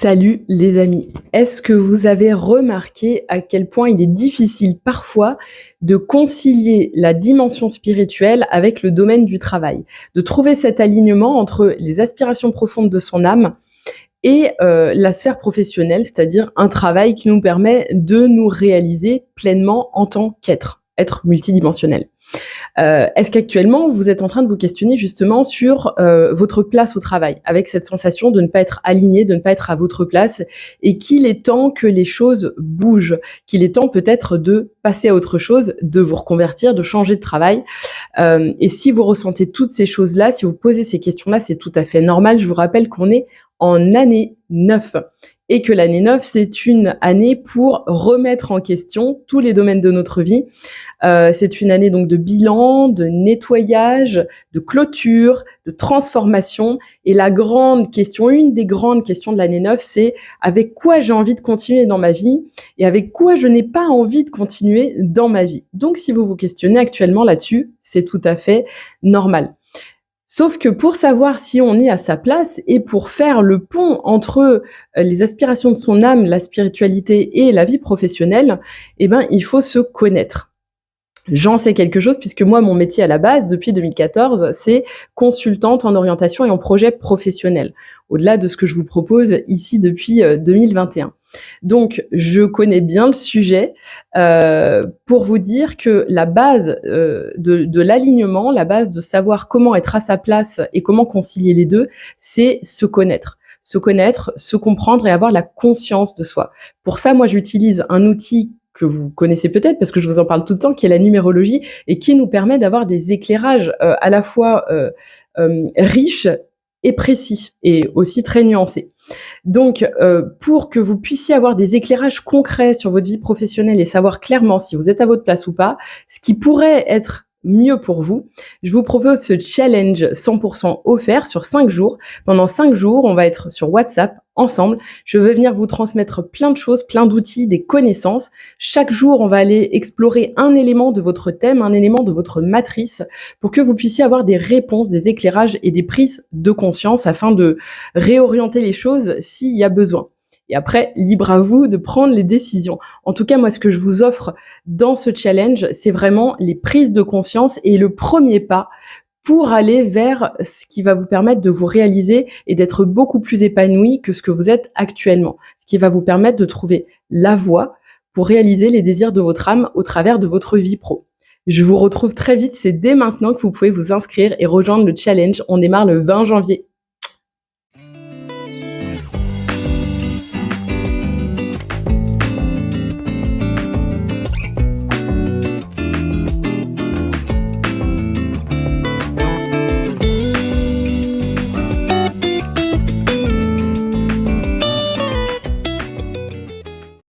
Salut les amis, est-ce que vous avez remarqué à quel point il est difficile parfois de concilier la dimension spirituelle avec le domaine du travail, de trouver cet alignement entre les aspirations profondes de son âme et la sphère professionnelle, c'est-à-dire un travail qui nous permet de nous réaliser pleinement en tant être multidimensionnel. Est-ce qu'actuellement, vous êtes en train de vous questionner justement sur votre place au travail, avec cette sensation de ne pas être aligné, de ne pas être à votre place, et qu'il est temps que les choses bougent, qu'il est temps peut-être de passer à autre chose, de vous reconvertir, de changer de travail. Et si vous ressentez toutes ces choses-là, si vous posez ces questions-là, c'est tout à fait normal. Je vous rappelle qu'on est en année 9. Et que l'année 9, c'est une année pour remettre en question tous les domaines de notre vie. C'est une année donc de bilan, de nettoyage, de clôture, de transformation. Et la grande question, une des grandes questions de l'année 9, c'est avec quoi j'ai envie de continuer dans ma vie et avec quoi je n'ai pas envie de continuer dans ma vie. Donc, si vous vous questionnez actuellement là-dessus, c'est tout à fait normal. Sauf que pour savoir si on est à sa place et pour faire le pont entre les aspirations de son âme, la spiritualité et la vie professionnelle, il faut se connaître. J'en sais quelque chose puisque moi, mon métier à la base, depuis 2014, c'est consultante en orientation et en projet professionnel, au-delà de ce que je vous propose ici depuis 2021. Donc, je connais bien le sujet pour vous dire que la base de l'alignement, la base de savoir comment être à sa place et comment concilier les deux, c'est se connaître. Se connaître, se comprendre et avoir la conscience de soi. Pour ça, moi, j'utilise un outil que vous connaissez peut-être parce que je vous en parle tout le temps, qui est la numérologie et qui nous permet d'avoir des éclairages à la fois riches et précis et aussi très nuancés. Donc, pour que vous puissiez avoir des éclairages concrets sur votre vie professionnelle et savoir clairement si vous êtes à votre place ou pas, ce qui pourrait être mieux pour vous, je vous propose ce challenge 100% offert sur 5 jours. Pendant 5 jours, on va être sur WhatsApp ensemble. Je vais venir vous transmettre plein de choses, plein d'outils, des connaissances. Chaque jour, on va aller explorer un élément de votre thème, un élément de votre matrice pour que vous puissiez avoir des réponses, des éclairages et des prises de conscience afin de réorienter les choses s'il y a besoin. Et après, libre à vous de prendre les décisions. En tout cas, moi, ce que je vous offre dans ce challenge, c'est vraiment les prises de conscience et le premier pas pour aller vers ce qui va vous permettre de vous réaliser et d'être beaucoup plus épanoui que ce que vous êtes actuellement. Ce qui va vous permettre de trouver la voie pour réaliser les désirs de votre âme au travers de votre vie pro. Je vous retrouve très vite. C'est dès maintenant que vous pouvez vous inscrire et rejoindre le challenge. On démarre le 20 janvier.